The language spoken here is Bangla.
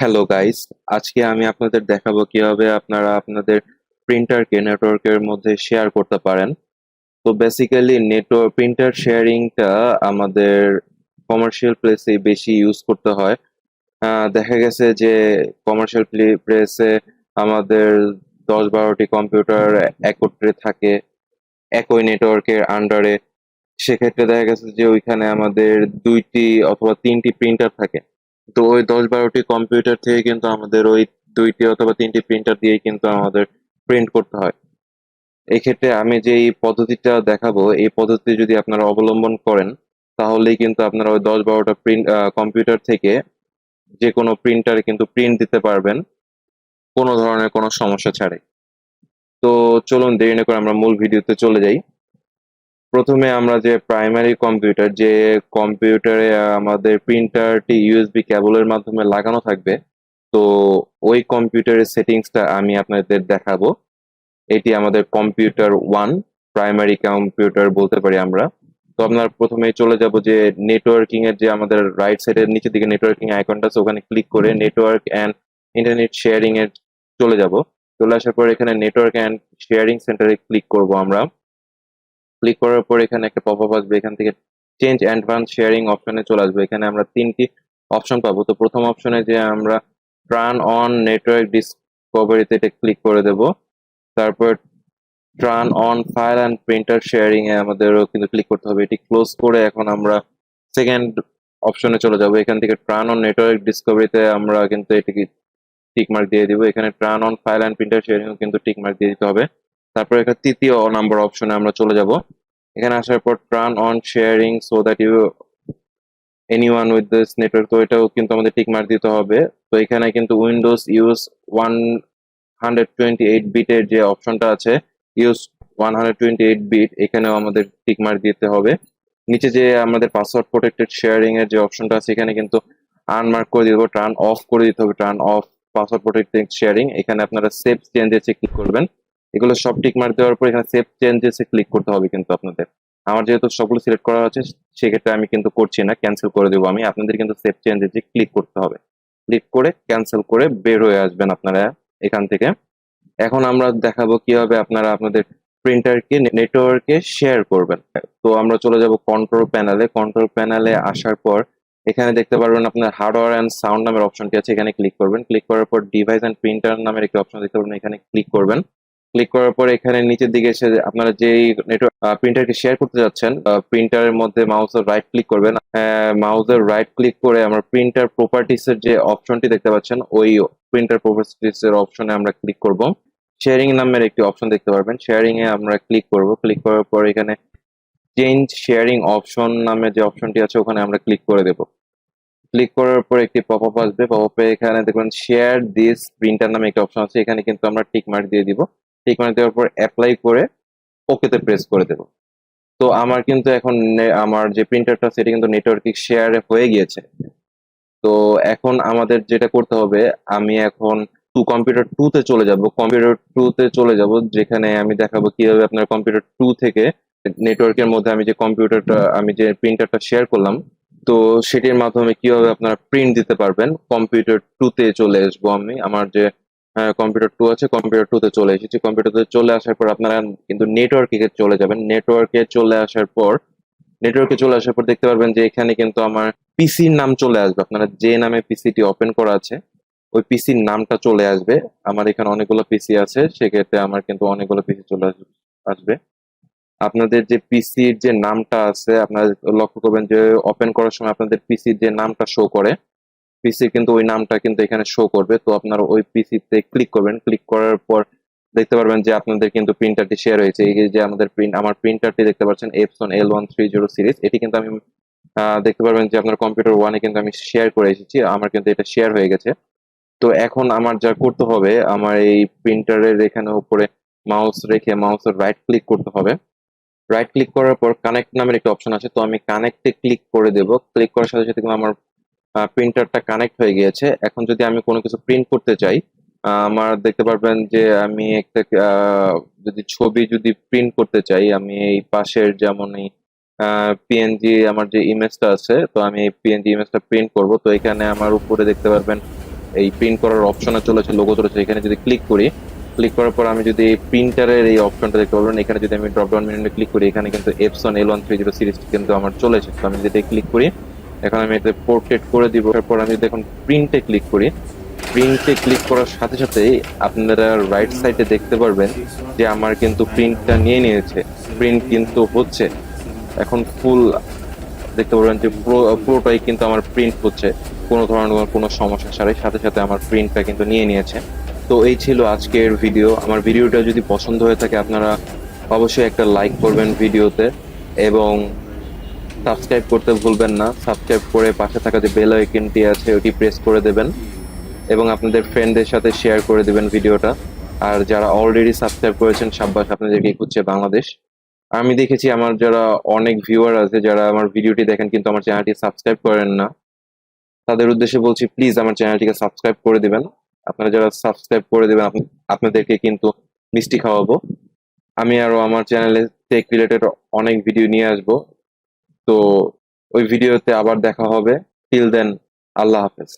হ্যালো গাইস, আজকে আমি আপনাদের দেখাবো কিভাবে আপনারা আপনাদের প্রিন্টারকে নেটওয়ার্কের মধ্যে শেয়ার করতে পারেন। তো বেসিক্যালি নেটওয়ার্ক প্রিন্টার শেয়ারিংটা আমাদের কমার্শিয়াল প্লেসে বেশি ইউজ করতে হয়। দেখা গেছে যে কমার্শিয়াল প্লেসে আমাদের 10-12টি কম্পিউটার একত্রে থাকে একই নেটওয়ার্কের আন্ডারে। সেক্ষেত্রে দেখা গেছে যে ওইখানে আমাদের 2টি অথবা 3টি প্রিন্টার থাকে। তো ওই 10-12টি কম্পিউটার থেকে কিন্তু আমাদের ওই 2টি অথবা 3টি প্রিন্টার দিয়েই কিন্তু আমাদের প্রিন্ট করতে হয়। এক্ষেত্রে আমি যে এই পদ্ধতিটা দেখাবো, এই পদ্ধতি যদি আপনারা অবলম্বন করেন তাহলেই কিন্তু আপনারা ওই 10-12টা প্রিন্ট কম্পিউটার থেকে যে কোনো প্রিন্টারে কিন্তু প্রিন্ট দিতে পারবেন কোনো ধরনের কোনো সমস্যা ছাড়াই। তো চলুন দেরি না করে আমরা মূল ভিডিওতে চলে যাই। প্রথমে আমরা যে প্রাইমারি কম্পিউটার, যে কম্পিউটারে আমাদের প্রিন্টারটি ইউএসবি কেবলের মাধ্যমে লাগানো থাকবে, তো ওই কম্পিউটারের সেটিংসটা আমি আপনাদের দেখাবো। এটি আমাদের কম্পিউটার 1, প্রাইমারি কম্পিউটার বলতে পারি আমরা। তো আপনার প্রথমেই চলে যাব যে নেটওয়ার্কিং এর যে আমাদের রাইট সাইডের নিচের দিকে নেটওয়ার্কিং আইকনটা আছে, ওখানে ক্লিক করে নেটওয়ার্ক অ্যান্ড ইন্টারনেট শেয়ারিং এর চলে যাব। চলে আসার পর এখানে নেটওয়ার্ক অ্যান্ড শেয়ারিং সেন্টারে ক্লিক করব আমরা। ক্লিক করার পর এখানে একটা পপআপ আসবে, এখান থেকে চেঞ্জ অ্যাডভান্স শেয়ারিং অপশনে চলে আসবে। এখানে আমরা 3টি অপশন পাবো। তো প্রথম অপশনে যে আমরা টার্ন অন নেটওয়ার্ক ডিসকভারিতে এটা ক্লিক করে দেব। তারপর turn on file and printer sharing এ আমাদেরও কিন্তু ক্লিক করতে হবে। এটি ক্লোজ করে এখন আমরা সেকেন্ড অপশনে চলে যাব। এখান থেকে টার্ন অন নেটওয়ার্ক ডিসকভারিতে আমরা কিন্তু এটিকে টিক মার্ক দিয়ে দিব। এখানে turn on file and printer sharing ও কিন্তু টিক মার্ক দিয়ে দিতে হবে। তারপর এখানে তৃতীয় নাম্বার অপশনে আমরা চলে যাব। এখানে আসার পর turn on sharing so that you anyone with this network, তো এটাও কিন্তু আমাদের টিক মার্ক দিতে হবে। তো এখানে কিন্তু উইন্ডোজ ইউজ 128 বিটের যে অপশনটা আছে, ইউজ 128 বিট, এখানেও আমাদের টিক মার্ক দিতে হবে। নিচে যে আমাদের পাসওয়ার্ড প্রোটেক্টেড শেয়ারিং এর যে অপশনটা আছে, এখানে কিন্তু আনমার্ক করে দিব, টার্ন অফ করে দিতে হবে, turn off password protected sharing. এখানে আপনারা সেভ চেঞ্জেসে ক্লিক করবেন। এগুলো সব টিক মার্ক দেওয়ার পর এখানে সেভ চেঞ্জেসে ক্লিক করতে হবে কিন্তু আপনাদের। আমার যেহেতু সবগুলো সিলেক্ট করা আছে সেক্ষেত্রে আমি কিন্তু করছি না, ক্যান্সেল করে দেবো আমি। আপনাদের কিন্তু সেভ চেঞ্জেসে ক্লিক করতে হবে। ক্লিক করে ক্যান্সেল করে বের হয়ে আসবেন আপনারা এখান থেকে। এখন আমরা দেখাবো কিভাবে আপনারা আপনাদের প্রিন্টারকে নেটওয়ার্কে শেয়ার করবেন। তো আমরা চলে যাব কন্ট্রোল প্যানেলে। কন্ট্রোল প্যানেলে আসার পর এখানে দেখতে পারবেন আপনার হার্ডওয়্যার অ্যান্ড সাউন্ড নামের অপশনটি আছে, এখানে ক্লিক করবেন। ক্লিক করার পর ডিভাইস অ্যান্ড প্রিন্টার নামের একটি অপশন দেখতে পারবেন, এখানে ক্লিক করবেন। ক্লিক করার পর এখানে নিচের দিকে এসে আপনারা যেই নেটওয়ার্ক প্রিন্টারকে শেয়ার করতে যাচ্ছেন, প্রিন্টারের মধ্যে মাউসের রাইট ক্লিক করবেন। মাউসের রাইট ক্লিক করে আমরা প্রিন্টার প্রপার্টিস এর যে অপশনটি দেখতে পাচ্ছেন, ওই প্রিন্টার প্রপার্টিস এর অপশনে আমরা ক্লিক করব। শেয়ারিং নামের একটি অপশন দেখতে পারবেন, শেয়ারিং এ আমরা ক্লিক করব। ক্লিক করার পর এখানে চেঞ্জ শেয়ারিং অপশন নামে যে অপশনটি আছে ওখানে আমরা ক্লিক করে দেব। ক্লিক করার পর একটি পপআপ আসবে, পপআপে এখানে দেখবেন শেয়ার দিস প্রিন্টার নামে একটি অপশন আছে, এখানে কিন্তু আমরা টিক মার্ক দিয়ে দিব। টিক মার্ক দেওয়ার পর অ্যাপ্লাই করে ওকেতে প্রেস করে দেব। তো আমার কিন্তু এখন আমার যে প্রিন্টারটা সেটা কিন্তু নেটওয়ার্কিং শেয়ার হয়ে গিয়েছে। তো এখন আমাদের যেটা করতে হবে, আমি এখন কম্পিউটার 2 তে চলে যাব। কম্পিউটার 2 তে চলে যাব, যেখানে আমি দেখাবো কিভাবে আপনার কম্পিউটার 2 থেকে নেটওয়ার্কের মধ্যে আমি যে প্রিন্টারটা শেয়ার করলাম, তো সেটির মাধ্যমে কিভাবে আপনারা প্রিন্ট দিতে পারবেন। কম্পিউটার 2 তে চলে আসবো আমি। আমার যে কম্পিউটার 2 আছে, কম্পিউটার 2 তে চলে এসেছি। কম্পিউটার 2 তে চলে আসার পর আপনারা কিন্তু নেটওয়ার্কে চলে যাবেন। নেটওয়ার্কে চলে আসার পর দেখতে পারবেন যে এখানে কিন্তু আমার পিসির নাম চলে আসবে। আপনারা যে নামে পিসিটি ওপেন করা আছে ওই পিসির নামটা চলে আসবে। আমার এখানে অনেকগুলো পিসি আছে, সেক্ষেত্রে আমার কিন্তু অনেকগুলো পিসি চলে আসবে। আপনাদের যে পিসির যে নামটা আছে, আপনারা লক্ষ্য করবেন যে ওপেন করার সময় আপনাদের পিসির যে নামটা শো করে, পিসি কিন্তু ওই নামটা কিন্তু এখানে শো করবে। তো আপনারা ওই পিসিতে ক্লিক করবেন। ক্লিক করার পর দেখতে পারবেন যে আপনাদের কিন্তু প্রিন্টারটি শেয়ার হয়েছে। এই যে আমার প্রিন্টারটি দেখতে পাচ্ছেন এপসন L130 সিরিজ, এটি কিন্তু আমি দেখতে পারবেন যে আপনার কম্পিউটার 1 এ কিন্তু আমি শেয়ার করে এসেছি, আমার কিন্তু এটা শেয়ার হয়ে গেছে। তো এখন আমার যা করতে হবে, আমার এই প্রিন্টারের এখানে উপরে মাউস রেখে মাউসের রাইট ক্লিক করতে হবে। রাইট ক্লিক করার পর কানেক্ট নামের একটা অপশন আছে, তো আমি কানেক্টে ক্লিক করে দেব। ক্লিক করার সাথে সাথে কিন্তু আমার প্রিন্টারটা কানেক্ট হয়ে গিয়েছে। এখন যদি আমি কোনো কিছু প্রিন্ট করতে চাই, আমার দেখতে পারবেন যে আমি একটা যদি ছবি যদি প্রিন্ট করতে চাই, আমি এই পাশের যেমন এই পিএনজি আমার যে ইমেজটা আছে, তো আমি এই পিএনজি ইমেজটা প্রিন্ট করব। তো এখানে আমার উপরে দেখতে পারবেন এই প্রিন্ট করার অপশনে চলেছে, লোগো চলেছে, এখানে যদি ক্লিক করি, ক্লিক করার পর আমি যদি প্রিন্টারের এই অপশনটা দেখতে পারবেন, এখানে যদি আমি ড্রপ ডাউন মেনুতে ক্লিক করি, এখানে কিন্তু এপসন L130 সিরিজটি কিন্তু আমার চলেছে। তো আমি যদি ক্লিক করি, এখন আমি এতে পোর্ট্রেট করে দিব। তারপর আমি যদি এখন প্রিন্টে ক্লিক করি, প্রিন্টে ক্লিক করার সাথে সাথেই আপনারা রাইট সাইডে দেখতে পারবেন যে আমার কিন্তু প্রিন্টটা নিয়ে নিয়েছে, প্রিন্ট কিন্তু হচ্ছে এখন ফুল। দেখতে পারবেন যে পুরোটাই কিন্তু আমার প্রিন্ট হচ্ছে, কোনো ধরনের কোনো সমস্যা ছাড়াই, সাথে সাথে আমার প্রিন্টটা কিন্তু নিয়ে নিয়েছে। তো এই ছিল আজকের ভিডিও। আমার ভিডিওটা যদি পছন্দ হয়ে থাকে আপনারা অবশ্যই একটা লাইক করবেন ভিডিওতে, এবং সাবস্ক্রাইব করতে ভুলবেন না। সাবস্ক্রাইব করে পাশে থাকা যে বেল আইকনটি আছে ওটি প্রেস করে দেবেন, এবং আপনাদের ফ্রেন্ডদের সাথে শেয়ার করে দেবেন ভিডিওটা। আর যারা অলরেডি সাবস্ক্রাইব করেছেন, সাব্বাস, আপনাদেরকে খুঁজছে বাংলাদেশ। আমি দেখেছি আমার যারা অনেক ভিউয়ার আছে যারা আমার ভিডিওটি দেখেন কিন্তু আমার চ্যানেলটি সাবস্ক্রাইব করেন না, তাদের উদ্দেশ্যে বলছি প্লিজ আমার চ্যানেলটিকে সাবস্ক্রাইব করে দিবেন। আপনারা যারা সাবস্ক্রাইব করে দিবেন আপনাদেরকে কিন্তু মিষ্টি খাওয়াবো। আমি আরো আমার চ্যানেলে টেক রিলেটেড অনেক ভিডিও নিয়ে আসবো। তো ওই ভিডিওতে আবার দেখা হবে। টিল দেন, আল্লাহ হাফেজ।